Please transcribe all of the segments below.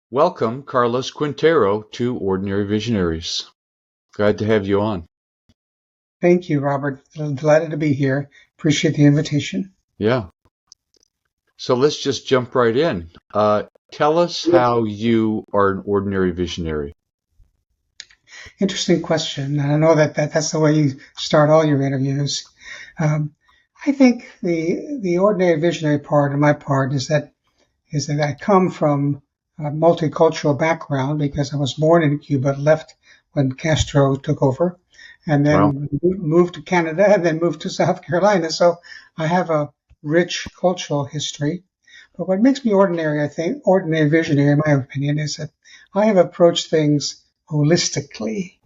Welcome, Carlos Quintero, to Ordinary Visionaries. Glad to have you on. Thank you, Robert. I'm delighted to be here. Appreciate the invitation. Yeah. So let's just jump right in. Tell us how you are an ordinary visionary. Interesting question. And I know that's the way you start all your interviews. I think the ordinary visionary part of my part is that I come from a multicultural background because I was born in Cuba, left when Castro took over, and Wow. then moved to Canada and then moved to South Carolina. So I have a rich cultural history. But what makes me ordinary, I think, ordinary visionary, in my opinion, is that I have approached things holistically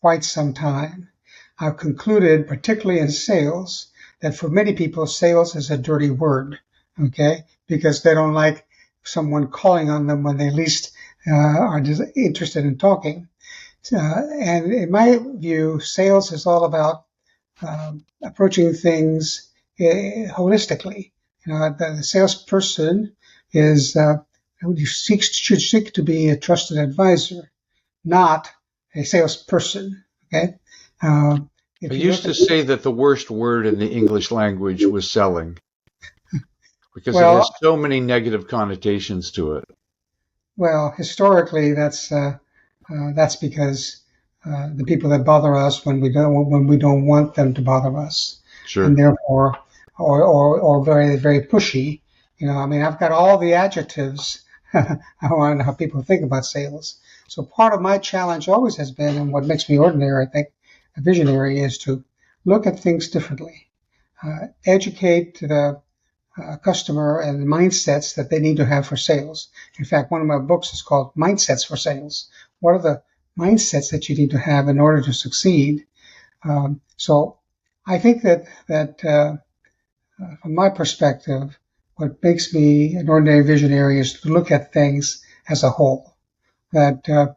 quite some time. I've concluded, particularly in sales, that for many people, sales is a dirty word, okay? Because they don't like someone calling on them when they least are interested in talking. And in my view, sales is all about approaching things holistically. The salesperson is should seek to be a trusted advisor, not a salesperson. Okay. I used to say that the worst word in the English language was selling because it has so many negative connotations to it. Well, historically, that's because the people that bother us when we don't want them to bother us, Sure. and therefore, or very very pushy. I mean, I've got all the adjectives. I want to know how people think about sales. So part of my challenge always has been, and what makes me ordinary, I think, a visionary, is to look at things differently, educate the customer and the mindsets that they need to have for sales. In fact, one of my books is called Mindsets for Sales. What are the mindsets that you need to have in order to succeed? So I think that from my perspective, what makes me an ordinary visionary is to look at things as a whole. That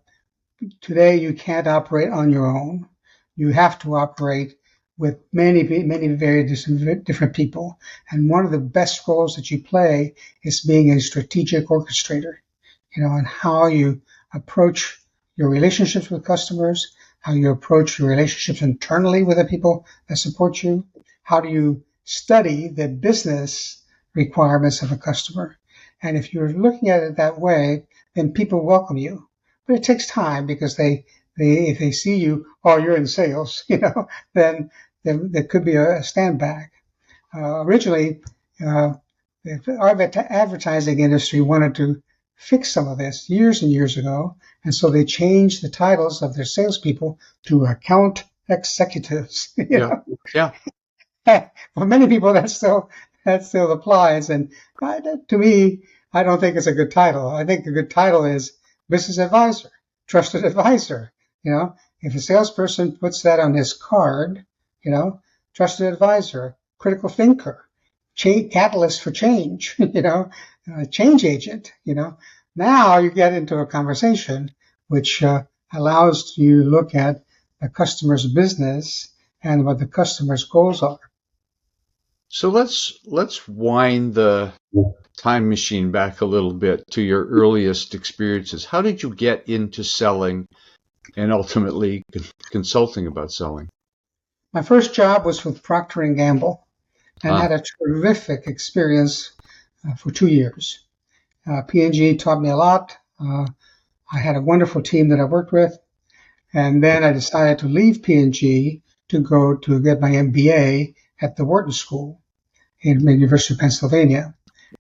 today you can't operate on your own. You have to operate with many very different people. And one of the best roles that you play is being a strategic orchestrator, and how you approach your relationships with customers, how you approach your relationships internally with the people that support you, how do you study the business requirements of a customer. And if you're looking at it that way, then people welcome you. But it takes time because if they see you, oh, you're in sales, then there could be a stand back. Originally, the advertising industry wanted to fix some of this years and years ago, and so they changed the titles of their salespeople to account executives. Yeah. For many people, that still applies, and to me, I don't think it's a good title. I think a good title is business advisor, trusted advisor. If a salesperson puts that on his card, trusted advisor, critical thinker, catalyst for change, change agent, now you get into a conversation which allows you to look at the customer's business and what the customer's goals are. So let's wind the time machine back a little bit to your earliest experiences. How did you get into selling and ultimately consulting about selling? My first job was with Procter Gamble, and had a terrific experience for 2 years. P&G taught me a lot. I had a wonderful team that I worked with, and then I decided to leave P&G to go to get my MBA at the Wharton School in the University of Pennsylvania.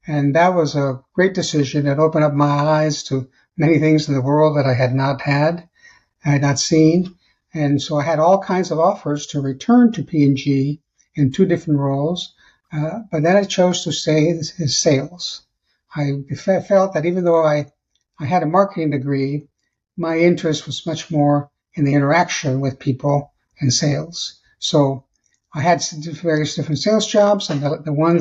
And that was a great decision. It opened up my eyes to many things in the world that I had not seen. And so I had all kinds of offers to return to P&G in 2 different roles. But then I chose to stay in sales. I felt that even though I had a marketing degree, my interest was much more in the interaction with people and sales. So I had various different sales jobs, and the one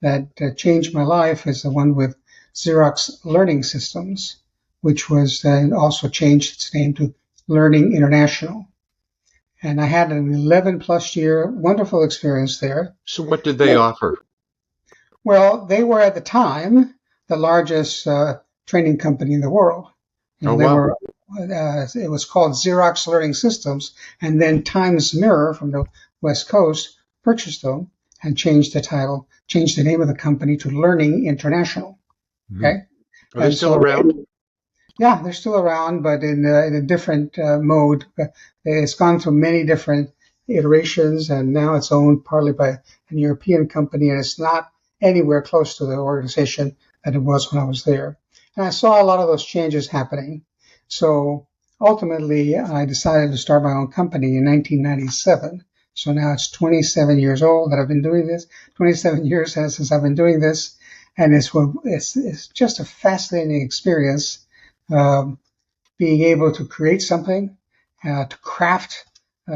that changed my life is the one with Xerox Learning Systems, which was then also changed its name to Learning International. And I had an 11-plus year wonderful experience there. So what did they offer? Well, they were at the time the largest training company in the world. You know, Oh, they wow. were, it was called Xerox Learning Systems, and then Times Mirror from the West Coast purchased them and changed the title, changed the name of the company to Learning International. Mhm. Okay, Are they and still so around? yeah, they're still around, but in a different mode. It's gone through many different iterations, and now it's owned partly by an European company, and it's not anywhere close to the organization that it was when I was there. And I saw a lot of those changes happening. So ultimately, I decided to start my own company in 1997. So now it's 27 years old that I've been doing this. 27 years since I've been doing this, and it's just a fascinating experience, um, being able to create something, to craft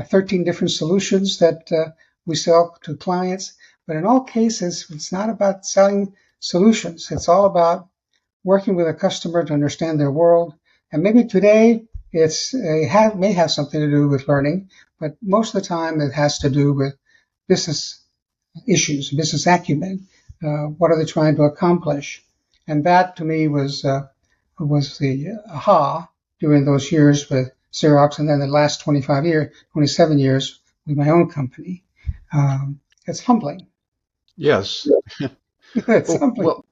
13 different solutions that we sell to clients. But in all cases, it's not about selling solutions. It's all about working with a customer to understand their world. And maybe today may have something to do with learning, but most of the time it has to do with business issues, business acumen. What are they trying to accomplish? And that to me was the aha during those years with Xerox, and then the last 27 years with my own company. It's humbling. Yes. It's Oh, humbling.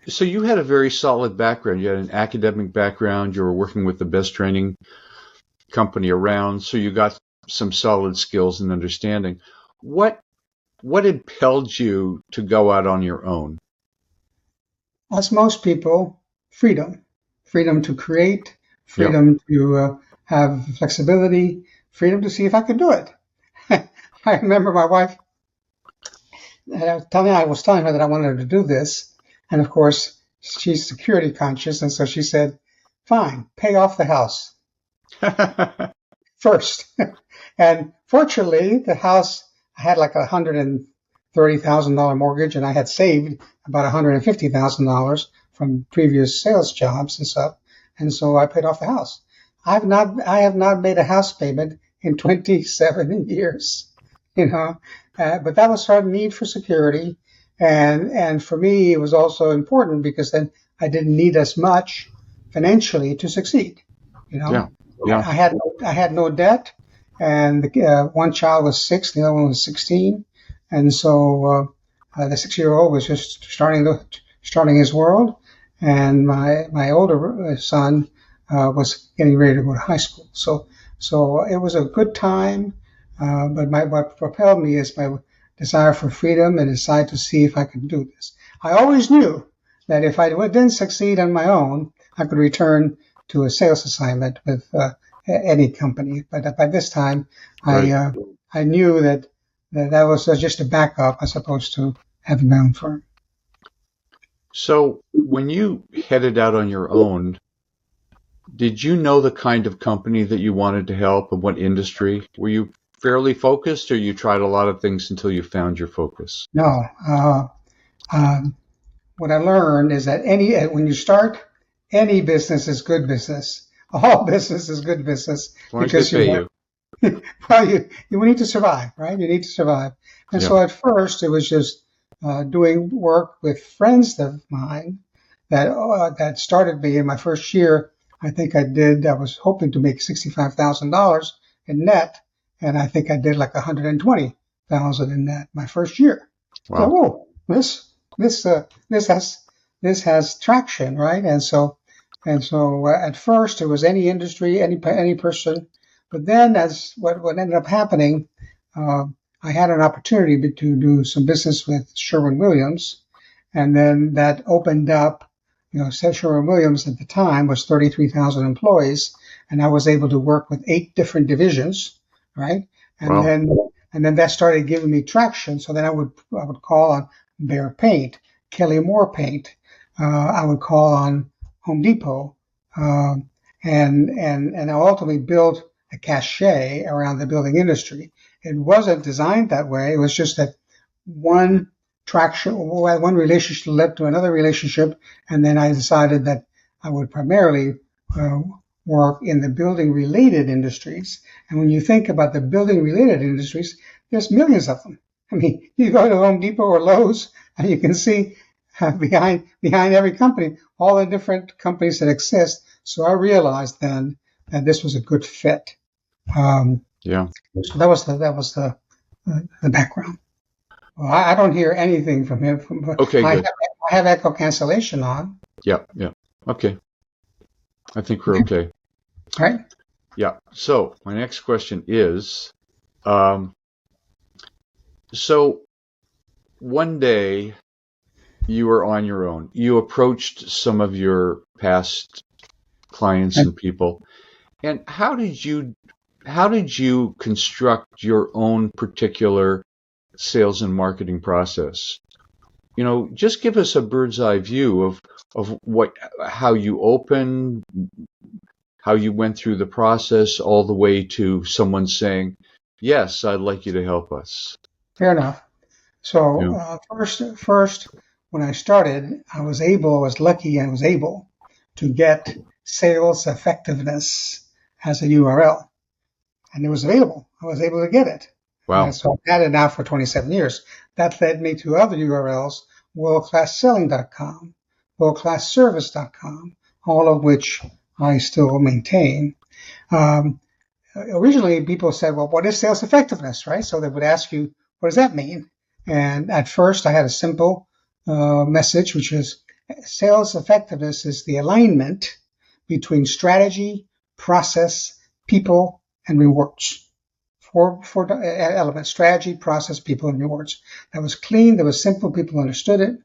so you had a very solid background. You had an academic background. You were working with the best training company around, so you got some solid skills and understanding. What what impelled you to go out on your own? As most people, freedom to create, Yep. freedom to have flexibility, freedom to see if I could do it. I remember my wife I was telling her that I wanted to do this, and of course she's security conscious, and so she said, "Fine, pay off the house first." And fortunately, the house I had like $130,000 mortgage, and I had saved about $150,000 from previous sales jobs and stuff, and so I paid off the house. I have not made a house payment in 27 years, you know, but that was her need for security, and for me it was also important because then I didn't need as much financially to succeed, you know. Yeah. Yeah. I had no debt, and one child was 6, the other one was 16, and so the 6-year-old was just starting his world, and my older son was getting ready to go to high school. So it was a good time, but what propelled me is my desire for freedom and desire to see if I could do this. I always knew that if I didn't succeed on my own, I could return to a sales assignment with any company. But by this time, Right. I knew that was just a backup as opposed to having my own firm. So when you headed out on your own, did you know the kind of company that you wanted to help and what industry? Were you fairly focused, or you tried a lot of things until you found your focus? No, um, what I learned is that when you start any business is good business. All business is good business As long as they because pay you. well, you need to survive, right? You need to survive. And Yeah. so at first it was just doing work with friends of mine that started me in my first year. I was hoping to make $65,000 in net, and I think I did like 120,000 in net my first year. So, Wow. whoa, this this has traction, right? And so at first it was any industry, any person, but then as what ended up happening, uh, I had an opportunity to do some business with Sherwin-Williams, and then that opened up. You know, Sherwin-Williams at the time was 33,000 employees, and I was able to work with 8 different divisions, right? And Wow. then and then that started giving me traction. So then I would call on Behr Paint, Kelly Moore Paint. I would call on Home Depot, and I ultimately built a cachet around the building industry. It wasn't designed that way. It was just that one one relationship led to another relationship, and then I decided that I would primarily uh, work in the building related industries. And when you think about the building related industries, there's millions of them. I mean, you go to Home Depot or Lowe's, and you can see behind every company, all the different companies that exist. So I realized then that this was a good fit. Yeah. So that was the background. Well, I don't hear anything from him. Okay, good. I have echo cancellation on. Yeah, yeah. Okay. I think we're Okay. okay. Right? Yeah. So my next question is, um, so one day you were on your own. You approached some of your past clients and people, and how did you construct your own particular sales and marketing process? Just give us a bird's eye view of how you opened, how you went through the process, all the way to someone saying, "Yes, I'd like you to help us." Fair enough. So Yeah. first, when I started, I was lucky and was able to get sales effectiveness as a URL, and it was available. I was able to get it. Wow. So I've had it now for 27 years. That led me to other URLs, worldclassselling.com, worldclassservice.com, all of which I still maintain. Um, Originally, people said, well, what is sales effectiveness, right? So they would ask you, what does that mean? And at first, I had a simple message, which is sales effectiveness is the alignment between strategy, process, people, and rewards. Four elements: strategy, process, people, and rewards. That was clean, that was simple, people understood it.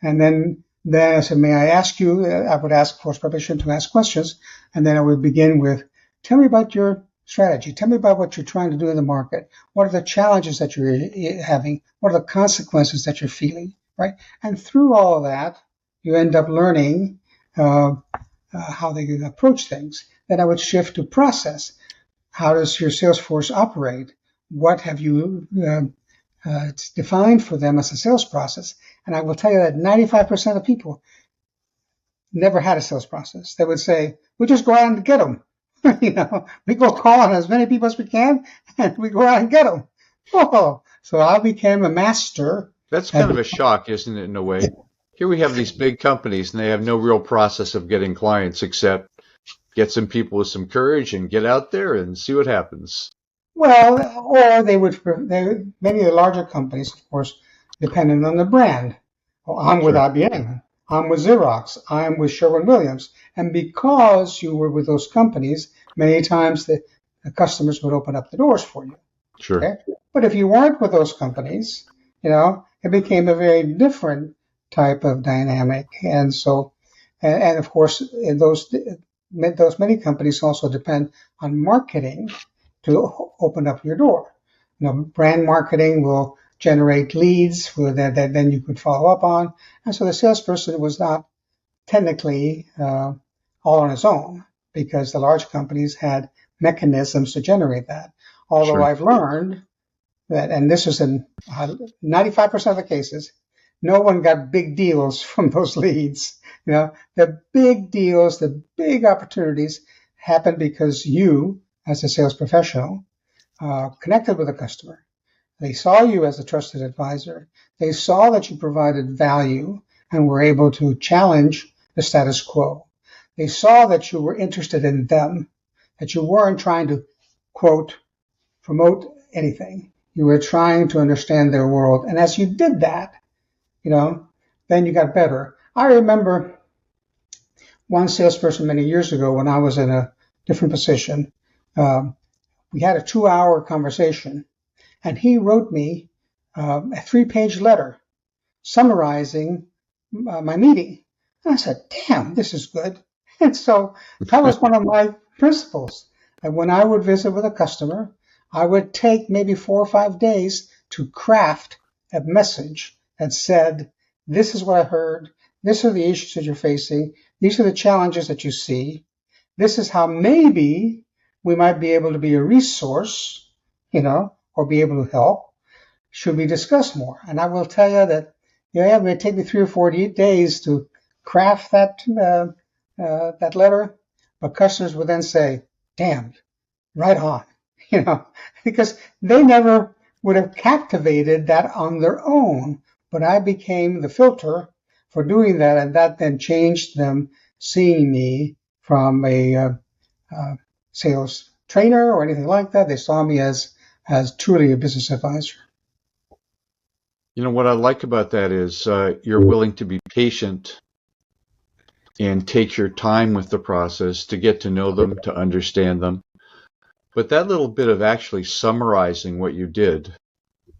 And then I said, may I ask you? I would ask, of course, permission to ask questions. And then I would begin with, tell me about your strategy. Tell me about what you're trying to do in the market. What are the challenges that you're having? What are the consequences that you're feeling? Right? And through all of that, you end up learning how they approach things. Then I would shift to process. How does your sales force operate? What have you defined for them as a sales process? And I will tell you that 95% of people never had a sales process. They would say, we just go out and get them. We go call on as many people as we can, and we go out and get them. Oh, so I became a master. That's kind of a shock, isn't it, in a way? Here we have these big companies, and they have no real process of getting clients except get some people with some courage and get out there and see what happens. Well, or many of the larger companies, of course, depending on the brand. Well, I'm with Sure. IBM. I'm with Xerox. I'm with Sherwin-Williams. And because you were with those companies, many times the customers would open up the doors for you. Sure. Okay? But if you weren't with those companies, it became a very different type of dynamic. And so, and of course, those many companies also depend on marketing to open up your door. Brand marketing will generate leads that then you could follow up on. And so the salesperson was not technically all on his own because the large companies had mechanisms to generate that. Although Sure. I've learned that, and this was in 95% of the cases, no one got big deals from those leads. The big deals, the big opportunities happen because you, as a sales professional, connected with a customer. They saw you as a trusted advisor. They saw that you provided value and were able to challenge the status quo. They saw that you were interested in them, that you weren't trying to, quote, promote anything. You were trying to understand their world. And as you did that, then you got better. I remember one salesperson many years ago when I was in a different position. We had a 2-hour conversation, and he wrote me a 3-page letter summarizing my meeting. And I said, damn, this is good. And so that was one of my principles. And when I would visit with a customer, I would take maybe 4 or 5 days to craft a message that said, this is what I heard. These are the issues that you're facing. These are the challenges that you see. This is how maybe we might be able to be a resource, or be able to help. Should we discuss more? And I will tell you that, it may take me 3 or 4 days to craft that letter, but customers would then say, damn, right on, because they never would have captivated that on their own. But I became the filter for doing that, and that then changed them seeing me from a sales trainer or anything like that. They saw me as truly a business advisor. You know, what I like about that is you're willing to be patient and take your time with the process to get to know them, to understand them. But that little bit of actually summarizing what you did,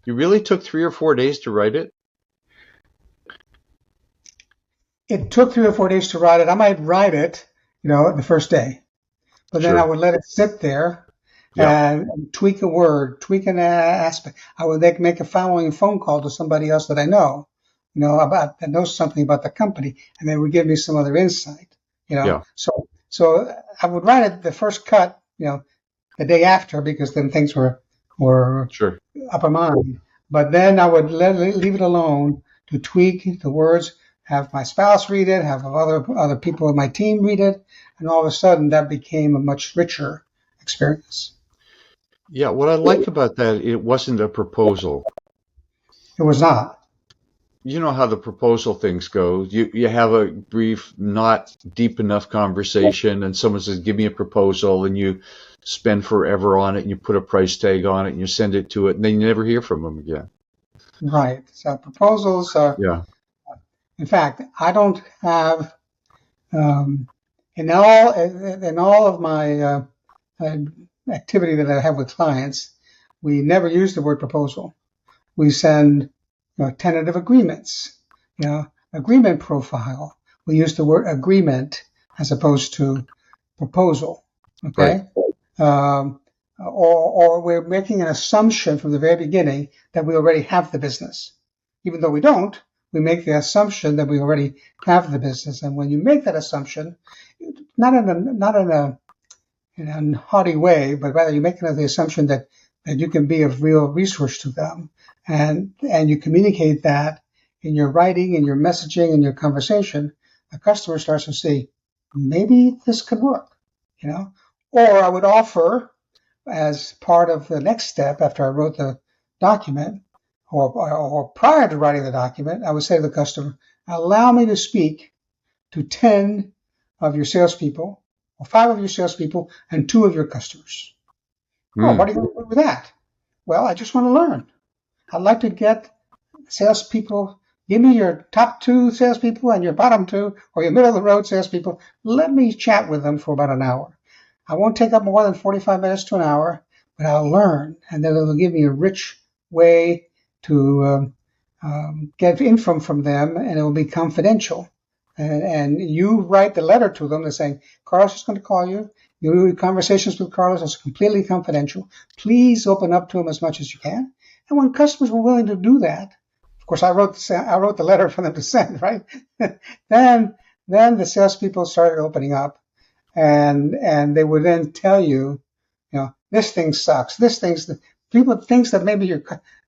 you really took 3 or 4 days to write it? It took 3 or 4 days to write it. I might write it, the first day, but then I Sure. would let it sit there Yeah. and tweak a word, tweak an aspect. I would make a following phone call to somebody else that I know, that knows something about the company, and they would give me some other insight, Yeah. So I would write it the first cut, the day after, because then things were Sure. up in mind. But then I would leave it alone to tweak the words, have my spouse read it, have other people in my team read it, and all of a sudden that became a much richer experience. Yeah. What I like about that, it wasn't a proposal. It was not. You know how the proposal things go. You have a brief, not deep enough conversation, and someone says, "Give me a proposal," and you spend forever on it, and you put a price tag on it, and you send it to it, and then you never hear from them again. Right. So proposals are, Yeah. in fact, I don't have in all of my uh, activity that I have with clients, we never use the word proposal. We send tentative agreements, agreement profile. We use the word agreement as opposed to proposal. Right. Okay. Um, or we're making an assumption from the very beginning that we already have the business. Even though we don't, we make the assumption that we already have the business. And when you make that assumption, not in a haughty way, but rather you make the assumption that you can be of real resource to them, and you communicate that in your writing, in your messaging, in your conversation. The customer starts to see maybe this could work, you know. Or I would offer as part of the next step after I wrote the document, or prior to writing the document, I would say to the customer, allow me to speak to 10 of your salespeople, or 5 of your salespeople, and 2 of your customers. Oh, what Hmm. are you going to do with that? Well, I just want to learn. I'd like to get salespeople. Give me your top 2 salespeople and your bottom 2, or your middle of the road salespeople. Let me chat with them for about an hour. I won't take up more than 45 minutes to an hour, but I'll learn, and then it'll give me a rich way to get info from them, and it will be confidential. And you write the letter to them, they're saying, Carlos is going to call you. Your conversations with Carlos are completely confidential. Please open up to him as much as you can. And when customers were willing to do that, of course, I wrote the letter for them to send, right? then the salespeople started opening up, and they would then tell you, this thing sucks. Things that maybe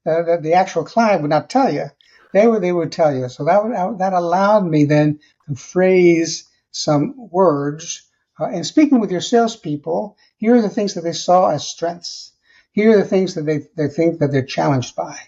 the actual client would not tell you. They would tell you. So that allowed me then to phrase some words. And speaking with your salespeople, here are the things that they saw as strengths. Here are the things that they think that they're challenged by.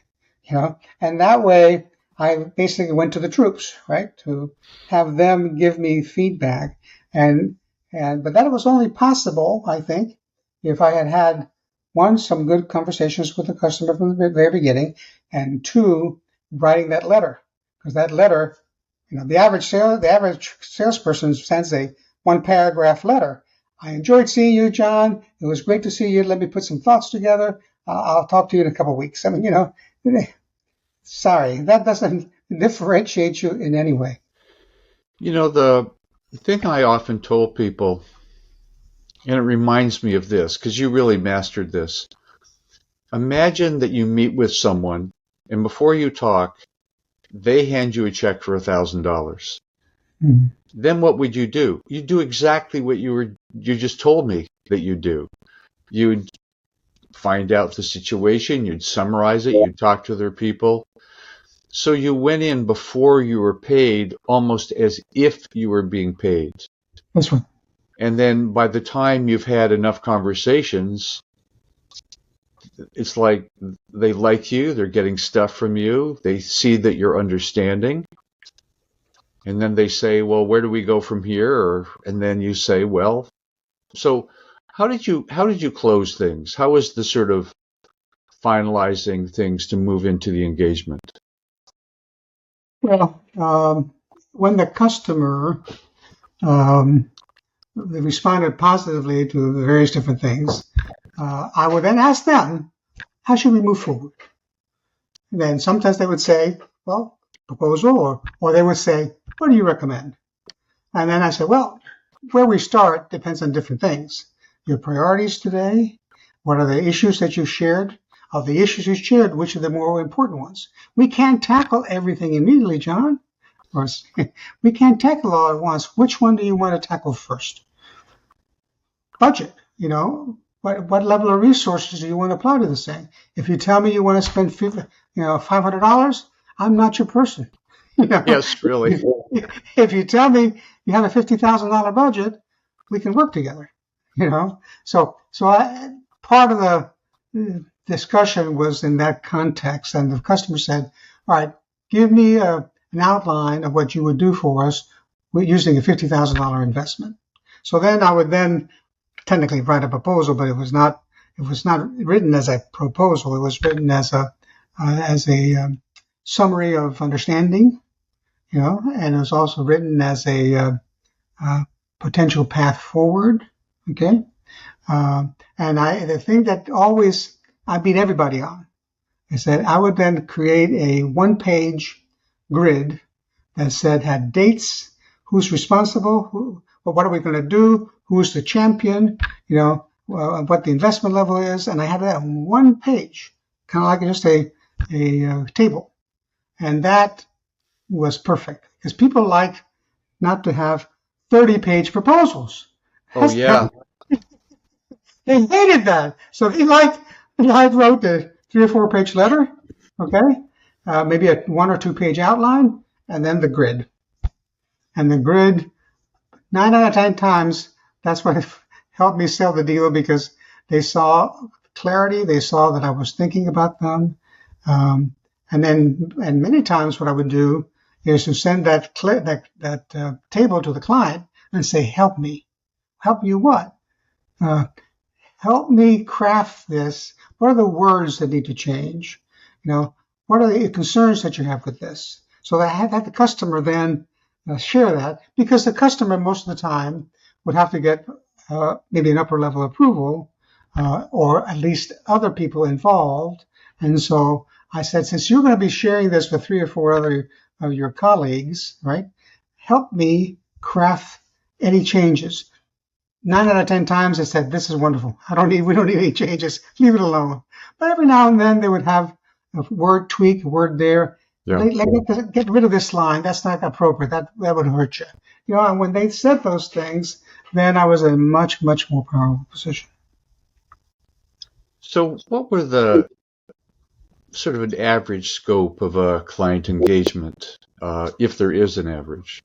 And that way I basically went to the troops, right, to have them give me feedback. But that was only possible, I think, if I had one, some good conversations with the customer from the very beginning, and 2, writing that letter. Because that letter, the average salesperson sends a 1-paragraph letter. I enjoyed seeing you, John. It was great to see you. Let me put some thoughts together. I'll talk to you in a couple of weeks. I mean, sorry, that doesn't differentiate you in any way. You know, the thing I often told people, and it reminds me of this, because you really mastered this. Imagine that you meet with someone, and before you talk, they hand you a check for $1,000. Mhm. Then what would you do? You'd do exactly what you just told me that you do. You'd find out the situation, you'd summarize it, you'd talk to their people. So you went in before you were paid, almost as if you were being paid. That's right. And then by the time you've had enough conversations, it's like they like you, they're getting stuff from you, they see that you're understanding. And then they say, well, where do we go from here? And then you say, well, so how did you close things? How was the sort of finalizing things to move into the engagement? Well, when the customer um, they responded positively to the various different things, I would then ask them, how should we move forward? And then sometimes they would say, well, proposal, or they would say, what do you recommend? And then I said, well, where we start depends on different things. Your priorities today, what are the issues that you shared? Of the issues you shared, which are the more important ones? We can't tackle everything immediately, John. Or we can't tackle all at once. Which one do you want to tackle first? Budget, what level of resources do you want to apply to this thing? If you tell me you want to spend $500, I'm not your person. Yes, really. If you tell me you have a $50,000 budget, we can work together. Part of the discussion was in that context, and the customer said, "All right, give me an outline of what you would do for us using a $50,000 investment." So then I would technically write a proposal, but it was not written as a proposal. It was written as a summary of understanding, and it was also written as a potential path forward. Okay, and the thing that always I beat everybody on is that I would then create a one-page grid that had dates, who's responsible, what are we going to do, who's the champion, what the investment level is, and I had that on one page, kind of like just a table, and that was perfect because people like not to have 30-page proposals. Oh, yeah. They hated that, so I wrote the 3 or 4-page letter, okay, maybe a 1 or 2-page outline, and then the grid, and the grid. 9 out of 10 times, that's what helped me sell the deal because they saw clarity. They saw that I was thinking about them. And many times what I would do is to send that table to the client and say, help me. Help you what? Help me craft this. What are the words that need to change? What are the concerns that you have with this? So that I had the customer then share that, because the customer most of the time would have to get maybe an upper level approval or at least other people involved. And so I said, since you're going to be sharing this with 3 or 4 other of your colleagues, right, help me craft any changes. 9 out of 10 times they said, this is wonderful. We don't need any changes. Leave it alone. But every now and then they would have a word tweak, a word there. Yeah. Get rid of this line. That's not appropriate. That would hurt you. And when they said those things, then I was in a much, much more powerful position. So what were the sort of an average scope of a client engagement, if there is an average?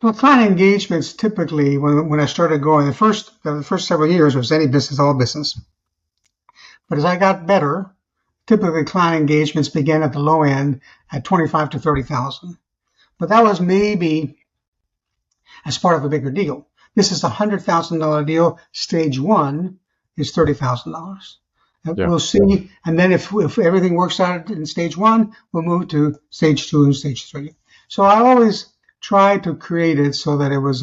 Well, client engagements typically, when I started going, the first several years was any business, all business. But as I got better, typically client engagements began at the low end at 25 to 30,000. But that was maybe as part of a bigger deal. This is a $100,000 deal. Stage 1 is $30,000. Yeah. We'll see. And then if everything works out in stage 1, we'll move to stage 2 and stage 3. So I always try to create it so that it was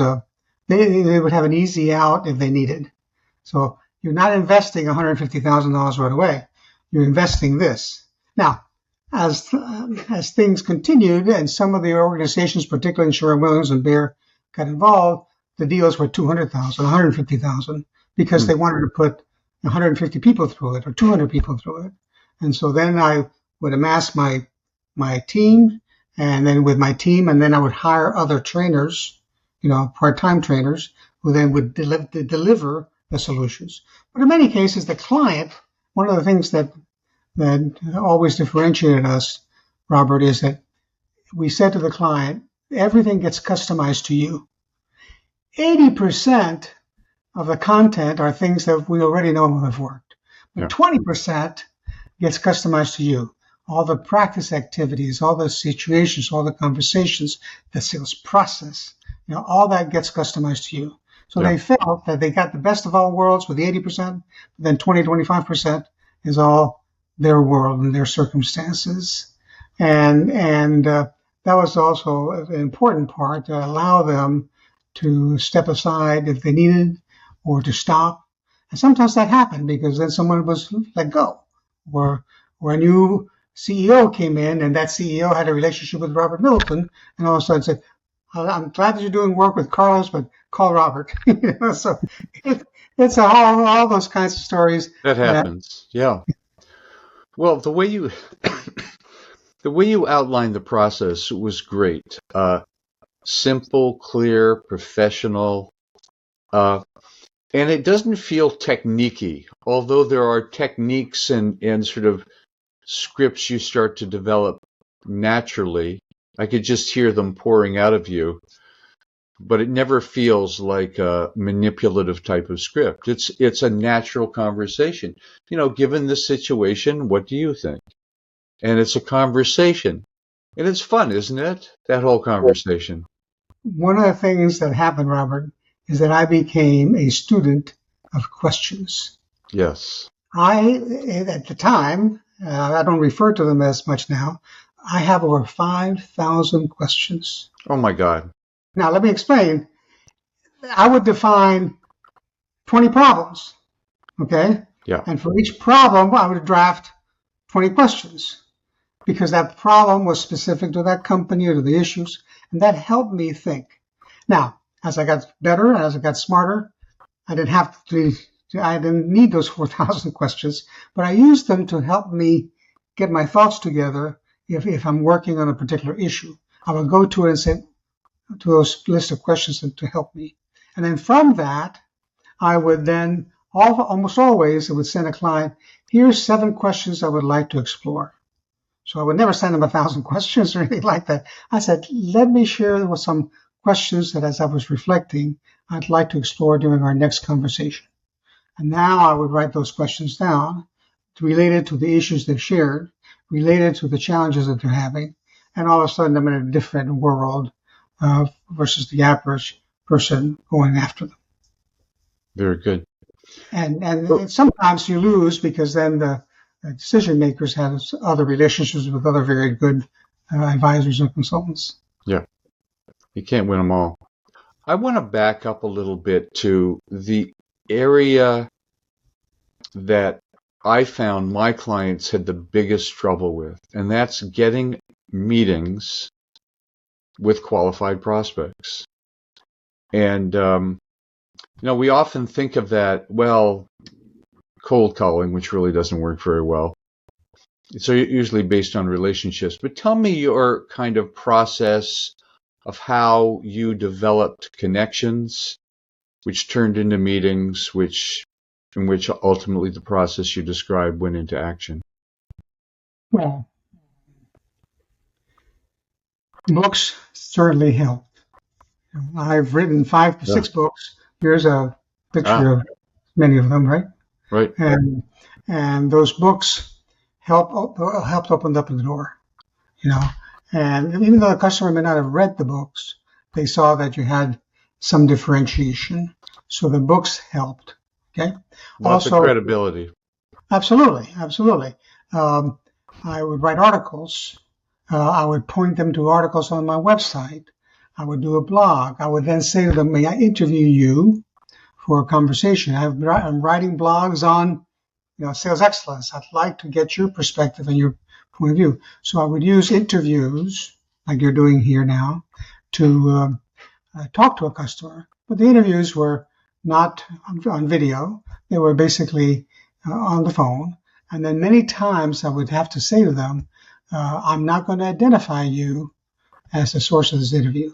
they would have an easy out if they needed. So you're not investing $150,000 right away. You're investing this. Now, as things continued, and some of the organizations, particularly Sherwin-Williams and Bayer, got involved, the deals were $200,000, $150,000, because they wanted to put 150 people through it or 200 people through it. And so then I would amass my team, and then with my team, and then I would hire other trainers, part-time trainers, who then would deliver the solutions. But in many cases, the client, one of the things that always differentiated us, Robert, is that we said to the client, everything gets customized to you. 80% of the content are things that we already know have worked. But 20% gets customized to you. all the practice activities, all the situations, all the conversations, the sales process, all that gets customized to you. So Yeah. they felt that they got the best of all worlds with the 80%, then 20, 25% is all their world and their circumstances. And that was also an important part to allow them to step aside if they needed or to stop. And sometimes that happened because then someone was let go, or a new CEO came in and that CEO had a relationship with Robert Middleton and all of a sudden said, I'm glad that you're doing work with Carlos, but call Robert. So it's all those kinds of stories. That happens. Yeah. Well, the way you outlined the process was great. Simple, clear, professional, and it doesn't feel techniquey, although there are techniques and sort of scripts you start to develop naturally. I could just hear them pouring out of you, but it never feels like a manipulative type of script. It's a natural conversation. Given the situation, what do you think? And it's a conversation. And it's fun, isn't it? That whole conversation. One of the things that happened, Robert, is that I became a student of questions. Yes. At the time, I don't refer to them as much now, I have over 5,000 questions. Oh my God. Now, let me explain. I would define 20 problems, okay? Yeah. And for each problem, I would draft 20 questions because that problem was specific to that company or to the issues, and that helped me think. Now, as I got better, as I got smarter, I didn't need those 4,000 questions, but I used them to help me get my thoughts together if I'm working on a particular issue. I would go to it and say, to those list of questions to help me. And then from that, I would then, almost always, I would send a client, here's 7 questions I would like to explore. So I would never send them 1,000 questions or anything like that. I said, let me share with some questions that as I was reflecting, I'd like to explore during our next conversation. And now I would write those questions down related to the issues they've shared, related to the challenges that they're having. And all of a sudden, I'm in a different world versus the average person going after them. Very good. And sometimes you lose because then the decision makers have other relationships with other very good advisors and consultants. Yeah. You can't win them all. I want to back up a little bit to the area that I found my clients had the biggest trouble with, and that's getting meetings with qualified prospects. And, we often think of that, cold calling, which really doesn't work very well. So usually based on relationships. But tell me your kind of process of how you developed connections, which turned into meetings, in which ultimately the process you described went into action. Well, books certainly help. I've written 5 to 6 books. Here's a picture of many of them, right? Right. And those books helped open up the door, And even though the customer may not have read the books, they saw that you had some differentiation. So the books helped. Okay. Lots of credibility. Absolutely. I would write articles. I would point them to articles on my website. I would do a blog. I would then say to them, may I interview you for a conversation? I'm writing blogs on sales excellence. I'd like to get your perspective and your point of view. So I would use interviews like you're doing here now to talk to a customer. But the interviews were not on video. They were basically on the phone. And then many times I would have to say to them, I'm not going to identify you as the source of this interview,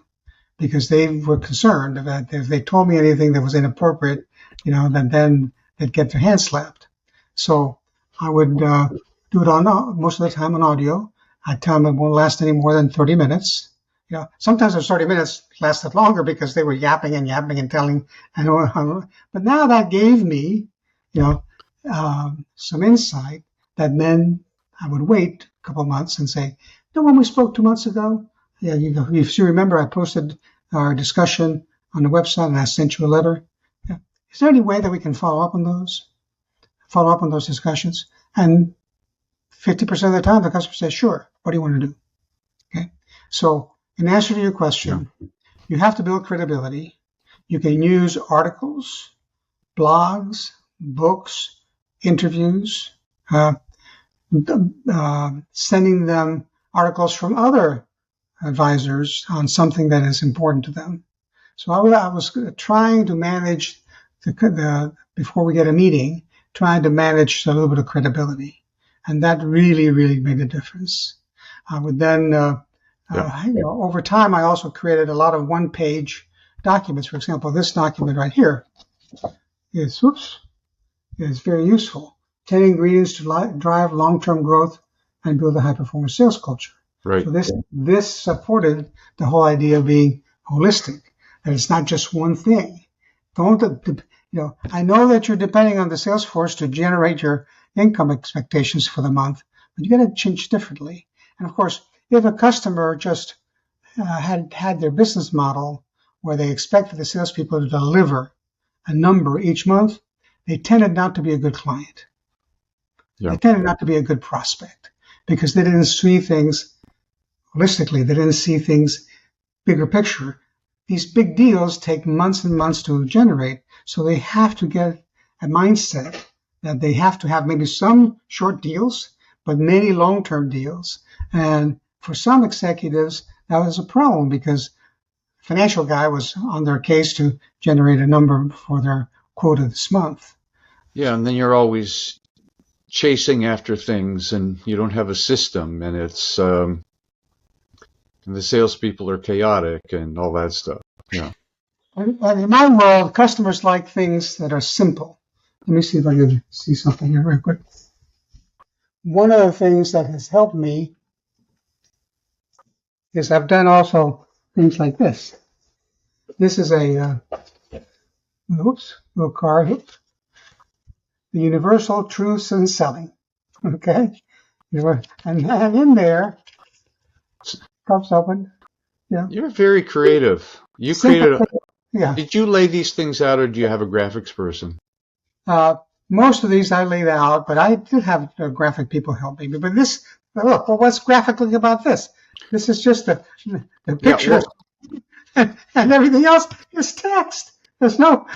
because they were concerned that if they told me anything that was inappropriate, then they'd get their hands slapped. So I would do it most of the time on audio. I'd tell them it won't last any more than 30 minutes. Sometimes those 30 minutes lasted longer because they were yapping and telling. But now that gave me, some insight that then I would wait a couple of months and say, when we spoke 2 months ago, yeah, if you remember, I posted our discussion on the website and I sent you a letter. Yeah. Is there any way that we can follow up on those discussions? And 50% of the time, the customer says, sure, what do you want to do? Okay. So in answer to your question, you have to build credibility. You can use articles, blogs, books, interviews, sending them articles from other advisors on something that is important to them. So I was trying to manage before we get a meeting, trying to manage a little bit of credibility. And that really, really made a difference. I would then, over time, I also created a lot of one-page documents. For example, this document right here is very useful. 10 ingredients to drive long-term growth and build a high-performance sales culture. Right. So this supported the whole idea of being holistic, that it's not just one thing. I know that you're depending on the sales force to generate your income expectations for the month, but you got to change differently. And of course, if a customer just had their business model where they expected the salespeople to deliver a number each month, they tended not to be a good client. Yeah. They tended not to be a good prospect because they didn't see things holistically. They didn't see things bigger picture. These big deals take months and months to generate, so they have to get a mindset that they have to have maybe some short deals, but many long-term deals. And for some executives, that was a problem because the financial guy was on their case to generate a number for their quota this month. Yeah, and then you're always chasing after things and you don't have a system, and it's and the salespeople are chaotic and all that stuff. Yeah. And in my world, customers like things that are simple. Let me see if I can see something here real quick. One of the things that has helped me is I've done also things like this. This is a little card. Oops. The Universal Truths in Selling. Okay? And in there, cups open. Yeah. You're very creative. You created yeah. Did you lay these things out, or do you have a graphics person? Most of these I laid out, but I did have graphic people help me. But this, look, well, what's graphically about this? This is just the picture, and everything else is text. There's no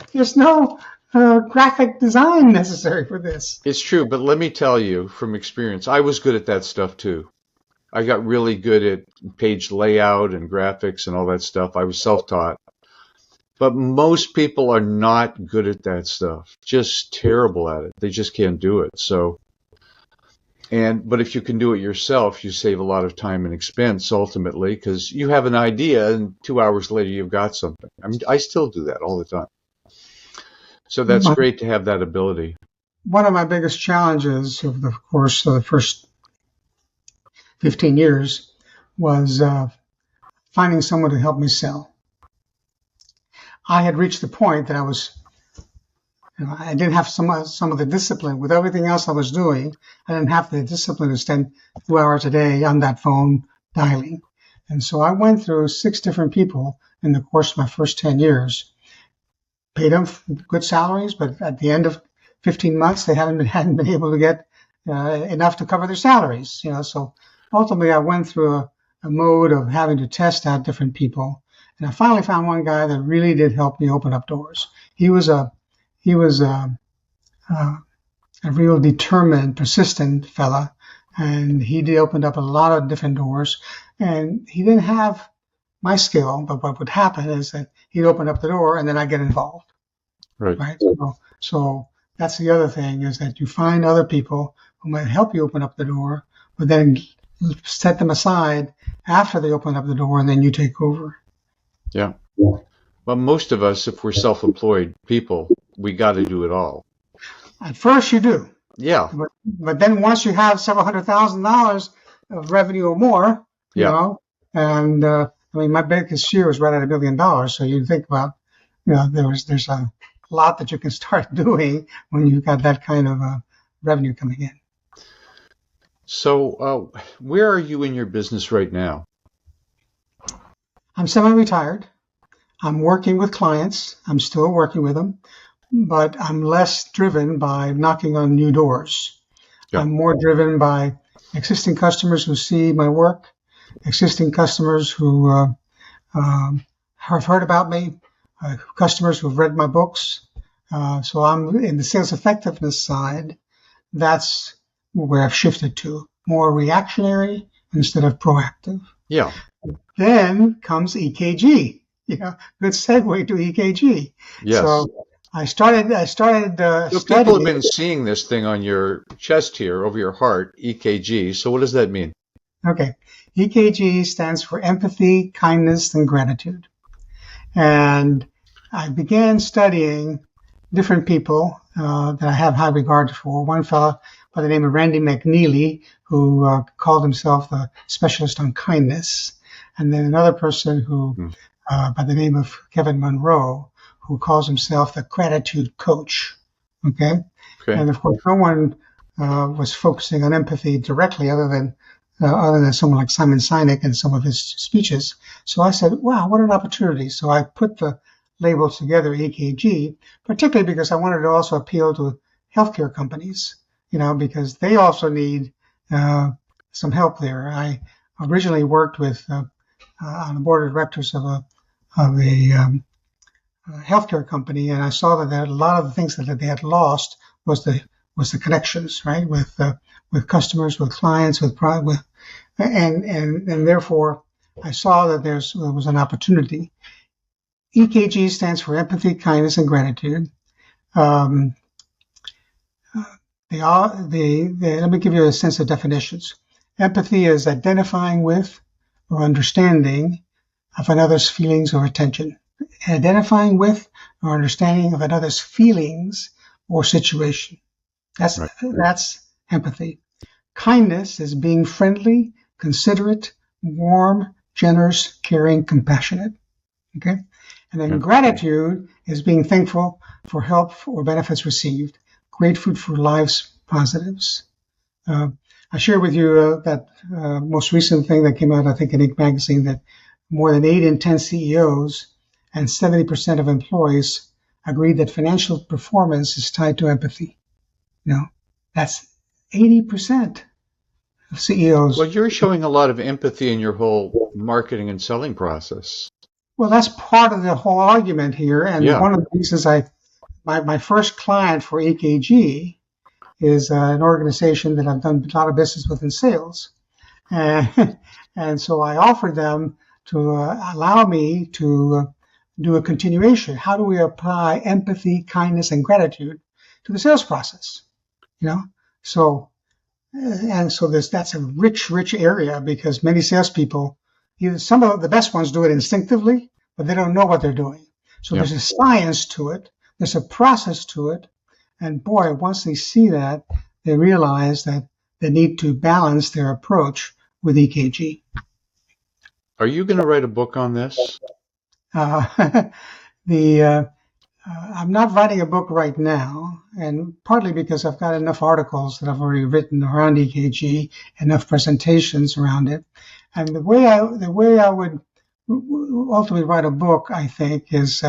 graphic design necessary for this. It's true, but let me tell you from experience, I was good at that stuff too. I got really good at page layout and graphics and all that stuff. I was self-taught. But most people are not good at that stuff. Just terrible at it. They just can't do it. But if you can do it yourself, you save a lot of time and expense ultimately, because you have an idea and 2 hours later you've got something. I mean, I still do that all the time. So that's great to have that ability. One of my biggest challenges over the course of the first 15 years was finding someone to help me sell. I had reached the point that I didn't have some of the discipline. With everything else I was doing, I didn't have the discipline to spend 2 hours a day on that phone dialing. And so I went through 6 different people in the course of my first 10 years, paid them good salaries, but at the end of 15 months, they hadn't been able to get enough to cover their salaries. So ultimately, I went through a mode of having to test out different people. And I finally found one guy that really did help me open up doors. He was a real determined, persistent fella, and he did open up a lot of different doors. And he didn't have my skill, but what would happen is that he'd open up the door, and then I'd get involved. Right. So that's the other thing, is that you find other people who might help you open up the door, but then set them aside after they open up the door, and then you take over. Yeah. Well, most of us, if we're self-employed people, we got to do it all. At first, you do. Yeah. But then once you have several $100,000 of revenue or more, you know, and my biggest year was right at $1 million. So you think about, there's a lot that you can start doing when you've got that kind of revenue coming in. So, where are you in your business right now? I'm semi-retired. I'm working with clients. I'm still working with them, but I'm less driven by knocking on new doors. Yeah. I'm more driven by existing customers who see my work, existing customers who have heard about me, customers who've read my books. So I'm in the sales effectiveness side. That's where I've shifted to more reactionary instead of proactive. Yeah. Then comes EKG. Good segue to EKG. Yes. So I started So people have studying. been seeing this thing on your chest here, over your heart, EKG. So what does that mean? Okay, EKG stands for empathy, kindness, and gratitude. And I began studying different people that I have high regard for. One fellow by the name of Randy McNeely, who called himself a specialist on kindness, and then another person who, Hmm. by the name of Kevin Monroe, who calls himself the gratitude coach. Okay, Okay. and of course, no one was focusing on empathy directly, other than someone like Simon Sinek and some of his speeches. So I said, wow, what an opportunity. So I put the labels together, EKG, particularly because I wanted to also appeal to healthcare companies, because they also need some help there. I originally worked on the board of directors of a healthcare company, and I saw that a lot of the things that they had lost was the connections, right, with customers, with clients, and therefore I saw that there was an opportunity. EKG stands for empathy, kindness, and gratitude. Um, let me give you a sense of definitions. Empathy is identifying with or understanding of another's feelings or attention. Identifying with or understanding of another's feelings or situation. That's Right. that's empathy. Kindness is being friendly, considerate, warm, generous, caring, compassionate. Okay? And then Yeah. gratitude is being thankful for help or benefits received, grateful for life's positives. Uh, I shared with you that most recent thing that came out, I think, in Inc. magazine, that more than 8 in 10 CEOs and 70% of employees agreed that financial performance is tied to empathy. That's 80% of Well, CEOs. you're showing a lot of empathy in your whole marketing and selling process. Well, that's part of the whole argument here. And Yeah. one of the reasons my first client for EKG is an organization that I've done a lot of business with in sales. And, and so I offered them to allow me to do a continuation. How do we apply empathy, kindness, and gratitude to the sales process? You know, so and so that's a rich area because many salespeople, some of the best ones do it instinctively, but they don't know what they're doing. So Yeah. there's a science to it, there's a process to it, and boy, once they see that, they realize that they need to balance their approach with EKG. Are you going to write a book on this? Uh, the I'm not writing a book right now, and partly because I've got enough articles that I've already written around EKG, enough presentations around it, and the way I would ultimately write a book, I think, is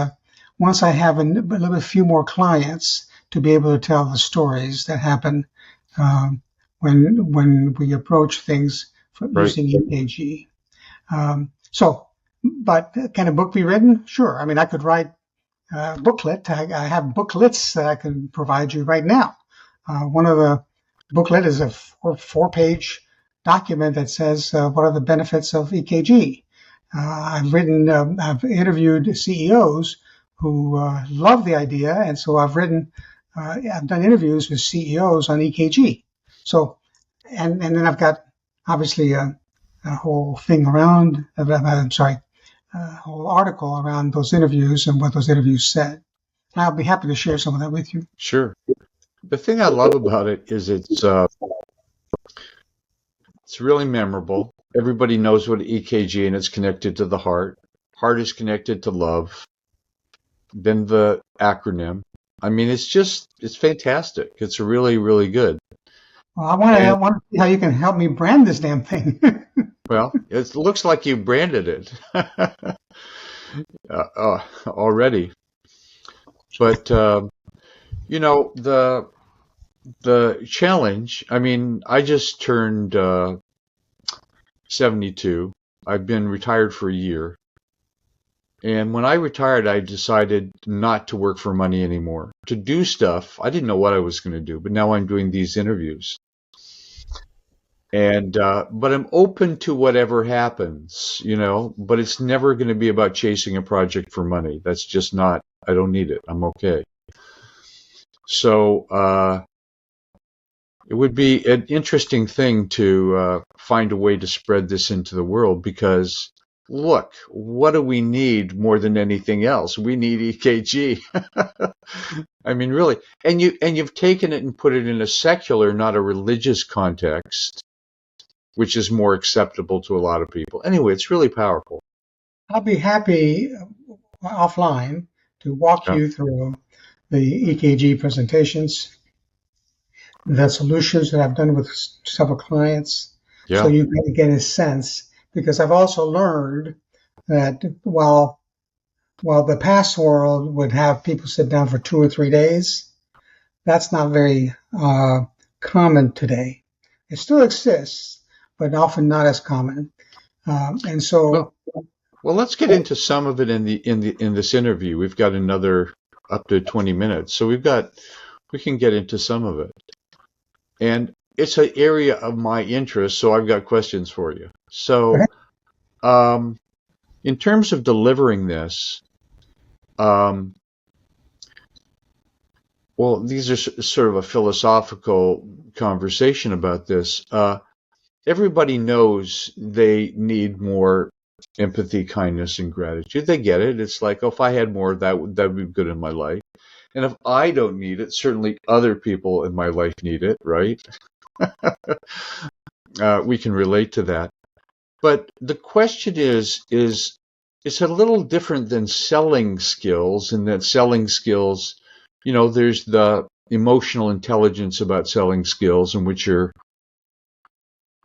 once I have a few more clients to be able to tell the stories that happen when we approach things Right. using EKG. But can a book be written? Sure. I mean, I could write booklet. I have booklets that I can provide you right now. One of the booklet is a four-page document that says what are the benefits of EKG. I've interviewed CEOs who love the idea, and so I've done interviews with CEOs on EKG. So, and then I've got obviously a whole thing around. I'm sorry, whole article around those interviews and what those interviews said. And I'll be happy to share some of that with you. Sure. The thing I love about it is it's really memorable. Everybody knows what EKG and it's connected to the heart. Heart is connected to love. Then the acronym. I mean, it's fantastic. It's really, really good. Well, I And want to see how you can help me brand this damn thing. well, it looks like you branded it already. But the challenge. I mean, I just turned 72. I've been retired for a year. And when I retired, I decided not to work for money anymore. To do stuff, I didn't know what I was going to do, but now I'm doing these interviews. And but I'm open to whatever happens, but it's never going to be about chasing a project for money. That's just not, I don't need it. I'm okay. So it would be an interesting thing to find a way to spread this into the world because look, what do we need more than anything else? We need EKG. I mean, really, and you've taken it and put it in a secular, not a religious context, which is more acceptable to a lot of people. Anyway, it's really powerful. I'll be happy offline to walk Yeah, you through the EKG presentations, the solutions that I've done with several clients, so yeah, you can get a sense. Because I've also learned that while the past world would have people sit down for 2 or 3 days, that's not very common today. It still exists, but often not as common. And so, well, well, let's get into some of it in this interview. We've got another up to 20 minutes, so we can get into some of it. And it's an area of my interest, so I've got questions for you. okay. So, in terms of delivering this, um, well, these are sort of a philosophical conversation about this. Everybody knows they need more empathy, kindness, and gratitude. They get it. It's like, oh, if I had more, that would be good in my life. And if I don't need it, certainly other people in my life need it, right? We can relate to that. But the question is it's a little different than selling skills, in that selling skills, there's the emotional intelligence about selling skills, in which are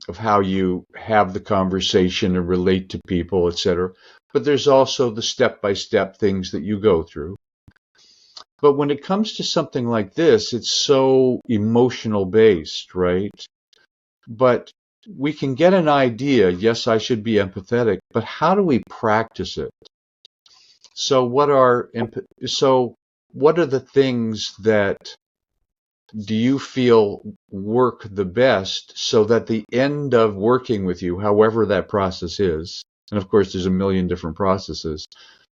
of how you have the conversation and relate to people, etc. But there's also the step-by-step things that you go through. But when it comes to something like this, it's so emotional based, right? But we can get an idea, yes, I should be empathetic, but how do we practice it? So what are the things that do you feel work the best so that the end of working with you, however that process is, and of course there's a million different processes.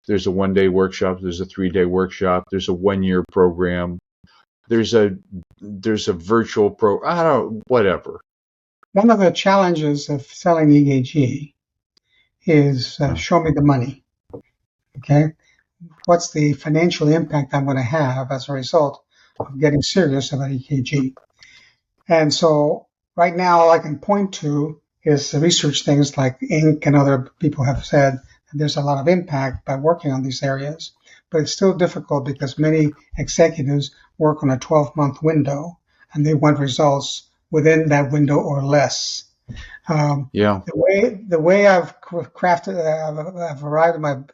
There's a 1-day workshop, there's a 3-day workshop, there's a 1-year program, there's a virtual I don't know, whatever. One of the challenges of selling EKG is show me the money. Okay. What's the financial impact I'm going to have as a result of getting serious about EKG? And so right now, all I can point to is the research things like Inc. and other people have said that there's a lot of impact by working on these areas. But it's still difficult because many executives work on a 12-month window and they want results within that window or less. Yeah, The way I've crafted, I've arrived at my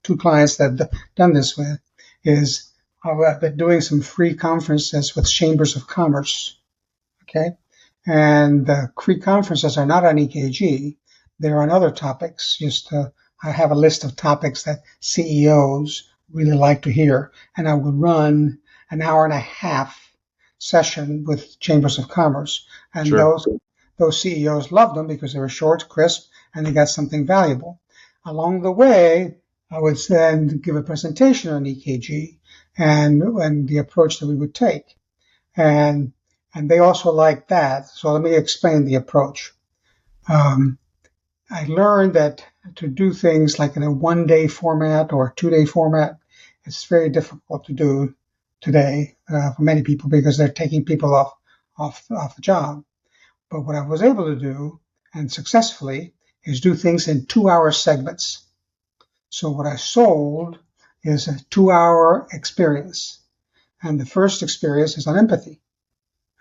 two clients that I've done this with is I've been doing some free conferences with chambers of commerce. Okay. And the free conferences are not on EKG. They're on other topics. I have a list of topics that CEOs really like to hear. And I would run an hour and a half session with chambers of commerce. And sure. those CEOs loved them because they were short, crisp, and they got something valuable. Along the way, I would then give a presentation on EKG and the approach that we would take. And they also like that. So let me explain the approach. I learned that to do things like in a 1-day format or a 2-day format, it's very difficult to do today for many people because they're taking people off the job. But what I was able to do, and successfully, is do things in 2-hour segments. So what I sold is a 2-hour experience. And the first experience is on empathy.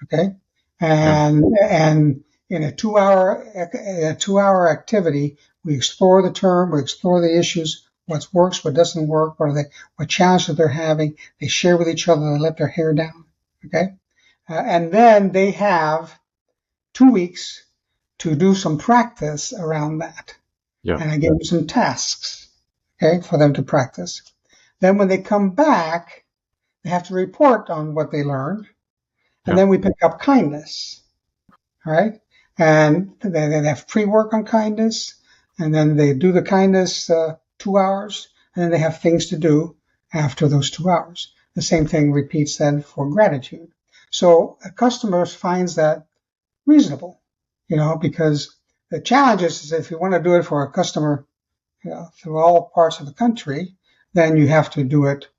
Okay. and in a 2 hour activity, we explore the term, we explore the issues, what works, what doesn't work, what challenges they're having. They share with each other, they let their hair down. Okay, and then they have 2 weeks to do some practice around that. Yeah. And I give them some tasks, okay, for them to practice. Then when they come back, they have to report on what they learned. And then we pick up kindness, all right? And they have pre-work on kindness, and then they do the kindness 2 hours, and then they have things to do after those 2 hours. The same thing repeats then for gratitude. So a customer finds that reasonable, because the challenge is if you want to do it for a customer, through all parts of the country, then you have to do it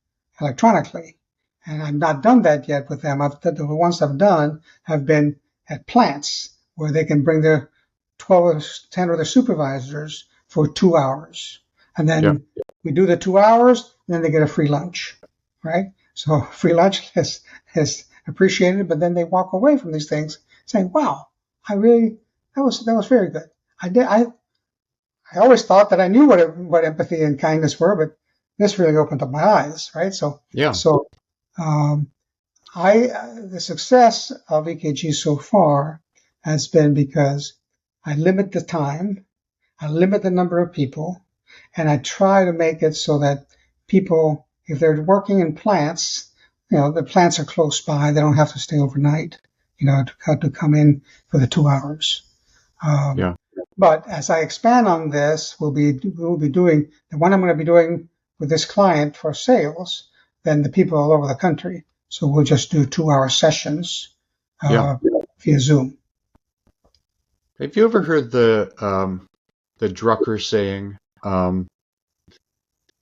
electronically. And I've not done that yet with them. The ones I've done have been at plants where they can bring their 12 or 10 of their supervisors for 2 hours. And then we do the 2 hours, and then they get a free lunch, right? So free lunch is appreciated, but then they walk away from these things saying, wow, that was very good. I always thought that I knew what empathy and kindness were, but this really opened up my eyes, right? So the success of EKG so far has been because I limit the time, I limit the number of people, and I try to make it so that people, if they're working in plants, the plants are close by, they don't have to stay overnight, to come in for the 2 hours. But as I expand on this, we'll be doing the one I'm going to be doing with this client for sales, then the people all over the country. So we'll just do 2-hour sessions via Zoom. Have you ever heard the Drucker saying,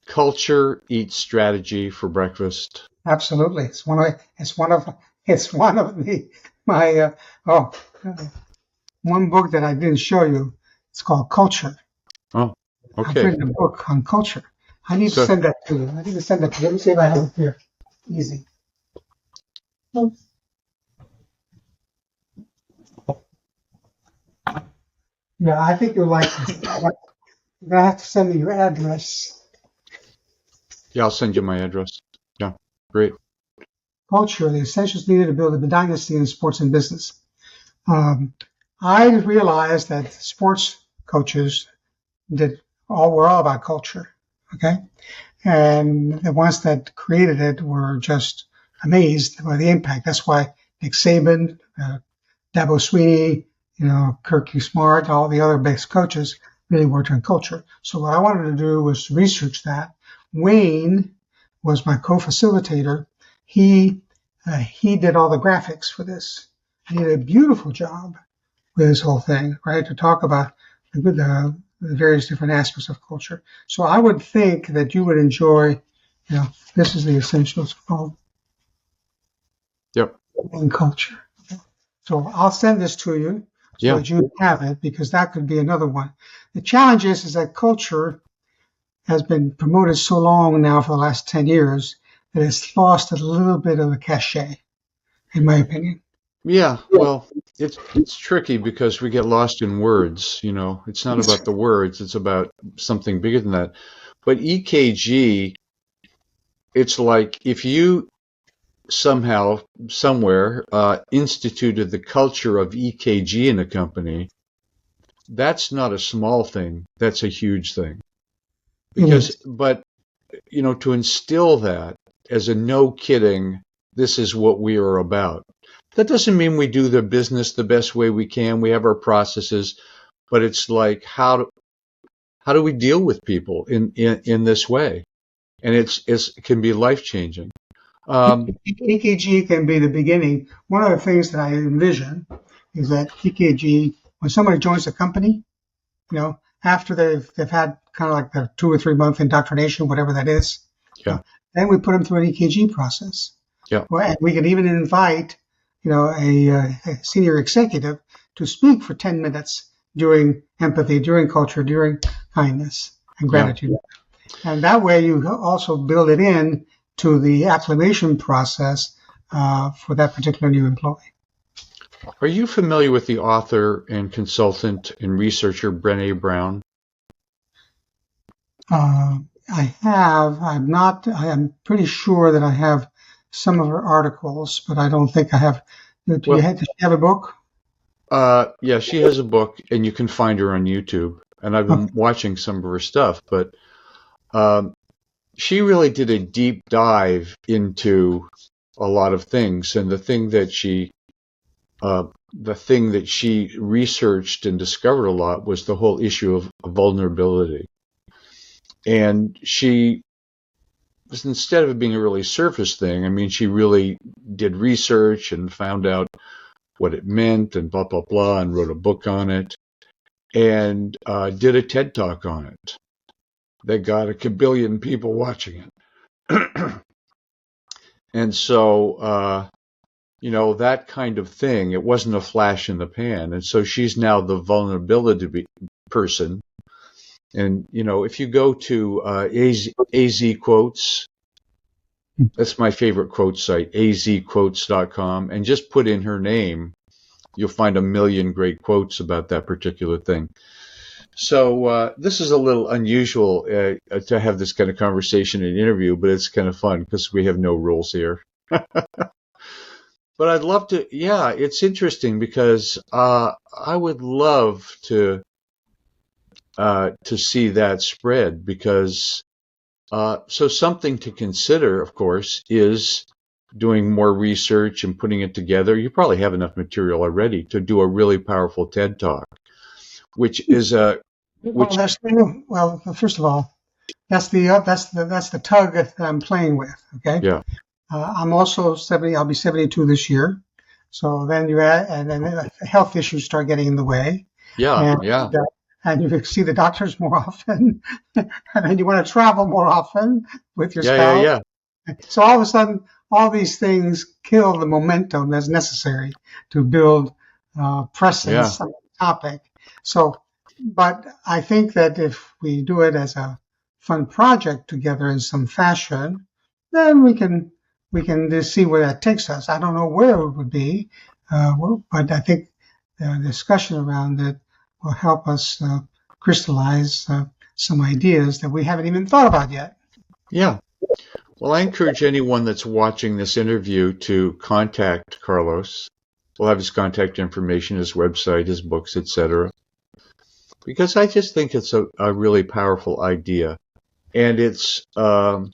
"Culture eats strategy for breakfast"? Absolutely, it's one of my one book that I didn't show you. It's called Culture. Oh, okay. I've written a book on culture. I need to send that to you. Let me see if I have it here. Easy. Yeah, I think you'll like this. You're going to have to send me your address. Yeah, I'll send you my address. Yeah, great. Culture, the essentials needed to build a dynasty in sports and business. I realized that sports coaches were all about culture, okay? And the ones that created it were just amazed by the impact. That's why Nick Saban, Dabo Sweeney, Kirk Smart, all the other best coaches really worked on culture. So what I wanted to do was research that. Wayne was my co-facilitator. He did all the graphics for this. He did a beautiful job with this whole thing, right? To talk about the various different aspects of culture. So I would think that you would enjoy, this is the essentials called in culture. Okay? So I'll send this to you so that you have it, because that could be another one. The challenge is that culture has been promoted so long now for the last 10 years that it's lost a little bit of the cachet, in my opinion. Yeah, well, it's tricky because we get lost in words, It's not about the words, it's about something bigger than that. But EKG, it's like if you somehow, somewhere, instituted the culture of EKG in a company, that's not a small thing, that's a huge thing. But, to instill that as a no kidding, this is what we are about. That doesn't mean we do the business the best way we can. We have our processes, but it's like, how do we deal with people in this way? And it can be life-changing. EKG can be the beginning. One of the things that I envision is that EKG, when somebody joins a company, after they've had kind of like the 2 or 3 month indoctrination, whatever that is, then we put them through an EKG process. And we can even invite a senior executive to speak for 10 minutes during empathy, during culture, during kindness and gratitude. And that way you also build it in to the acclimation process for that particular new employee. Are you familiar with the author and consultant and researcher Brené Brown? I have. I'm not. I am pretty sure that I have some of her articles, but I don't think I have. Does Well, she have a book? yeah, she has a book, and you can find her on YouTube. And I've been Okay. watching some of her stuff, but um, she really did a deep dive into a lot of things. And the thing that she researched and discovered a lot was the whole issue of vulnerability. And she, instead of it being a really surface thing, I mean, she really did research and found out what it meant and blah, blah, blah, and wrote a book on it and did a TED Talk on it that got a kabillion people watching it. And so, that kind of thing, it wasn't a flash in the pan. And so she's now the vulnerability person. And, if you go to AZ Quotes, that's my favorite quote site, azquotes.com, and just put in her name, you'll find a million great quotes about that particular thing. So this is a little unusual to have this kind of conversation and interview, but it's kind of fun because we have no rules here. But I'd love to, yeah, it's interesting because I would love to see that spread because so something to consider, of course, is doing more research and putting it together. You probably have enough material already to do a really powerful TED Talk, which is Well, first of all, that's the tug that I'm playing with. Okay. yeah, I'm also 70. I'll be 72 this year. So then you add, and then the health issues start getting in the way, yeah, and yeah, and you see the doctors more often, and then you want to travel more often with your yeah, yeah, spouse. yeah, So all of a sudden, all these things kill the momentum that's necessary to build yeah, presence on the topic. So, but I think that if we do it as a fun project together in some fashion, then we can just see where that takes us. I don't know where it would be, but I think the discussion around it will help us crystallize some ideas that we haven't even thought about yet. yeah. Well, I encourage anyone that's watching this interview to contact Carlos. We'll have his contact information, his website, his books, etc. Because I just think it's a really powerful idea, and it's so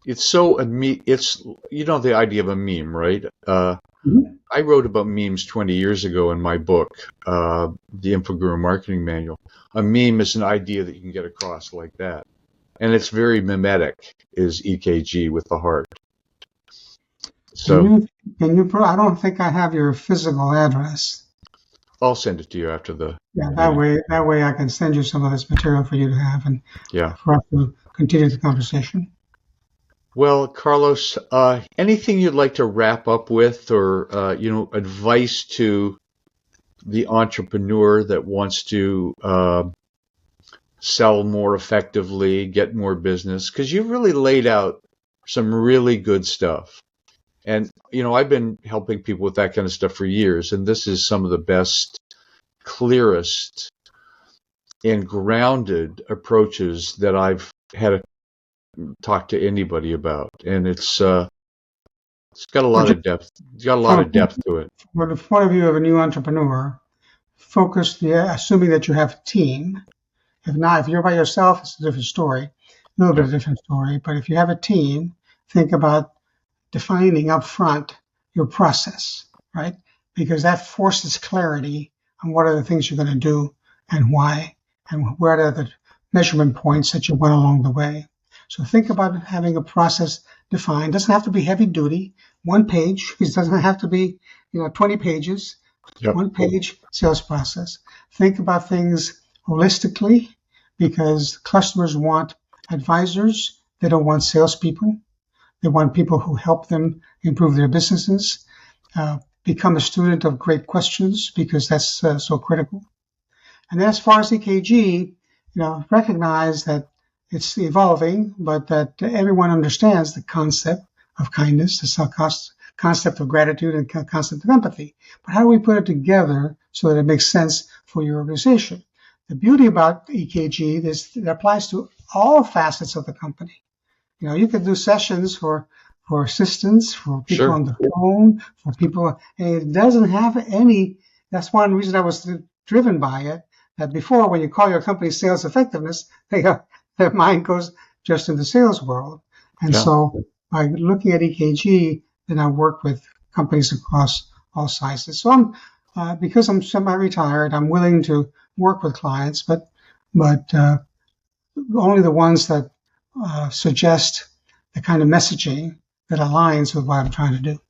it's the idea of a meme, right? Mhm. I wrote about memes 20 years ago in my book, the Infoguru Marketing Manual. A meme is an idea that you can get across like that. And it's very mimetic, is EKG with the heart. Can So you, I don't think I have your physical address. I'll send it to you after the Yeah, meeting. that way I can send you some of this material for you to have and Yeah. for us to continue the conversation. Well, Carlos, anything you'd like to wrap up with or, advice to the entrepreneur that wants to sell more effectively, get more business? Because you really laid out some really good stuff. And, I've been helping people with that kind of stuff for years, and this is some of the best, clearest, and grounded approaches that I've had to talk to anybody about. And it's got a But lot of just depth. It's got a lot from, of depth to it. from the point of view of a new entrepreneur, assuming that you have a team. If not, if you're by yourself, it's a different story, a little bit Yeah. of a different story. But if you have a team, think about defining up front your process, right? Because that forces clarity on what are the things you're going to do and why, and where are the measurement points that you want along the way. So think about having a process defined. It doesn't have to be heavy duty, one page. It doesn't have to be 20 pages, Yep. one page sales process. Think about things holistically because customers want advisors. They don't want salespeople. They want people who help them improve their businesses. Become a student of great questions because that's so critical. And then as far as EKG, recognize that it's evolving, but that everyone understands the concept of kindness, the concept of gratitude and concept of empathy. But how do we put it together so that it makes sense for your organization? The beauty about EKG is it applies to all facets of the company. You could do sessions for assistants, for people on the phone, for people, and it doesn't have any. That's one reason I was driven by it. That before, when you call your company sales effectiveness, their mind goes just in the sales world. And so by looking at EKG, then I work with companies across all sizes. So because I'm semi-retired, I'm willing to work with clients, but only the ones that suggest the kind of messaging that aligns with what I'm trying to do.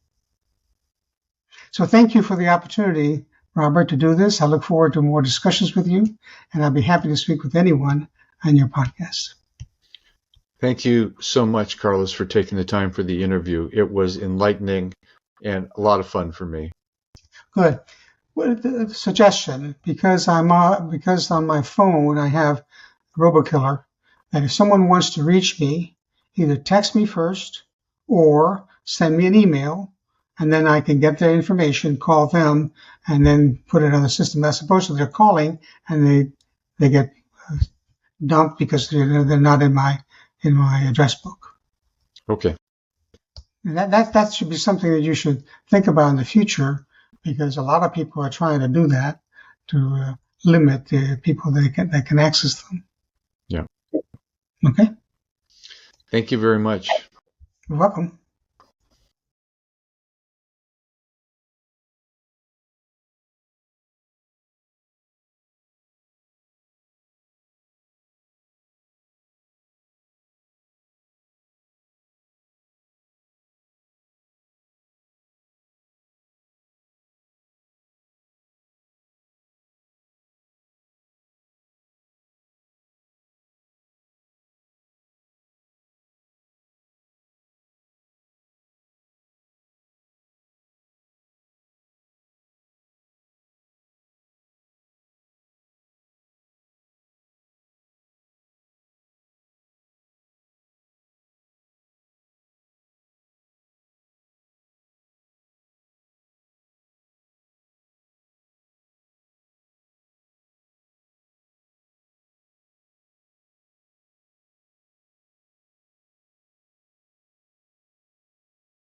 So thank you for the opportunity, Robert, to do this. I look forward to more discussions with you, and I'll be happy to speak with anyone on your podcast. Thank you so much, Carlos, for taking the time for the interview. It was enlightening and a lot of fun for me. Good. Well, the suggestion, because on my phone I have RoboKiller, that if someone wants to reach me, either text me first or send me an email, and then I can get their information, call them, and then put it on the system. As opposed to they're calling and they get dumped because they're not in my address book. Okay. That should be something that you should think about in the future, because a lot of people are trying to do that to limit the people that can access them. Yeah. Okay. Thank you very much. You're welcome.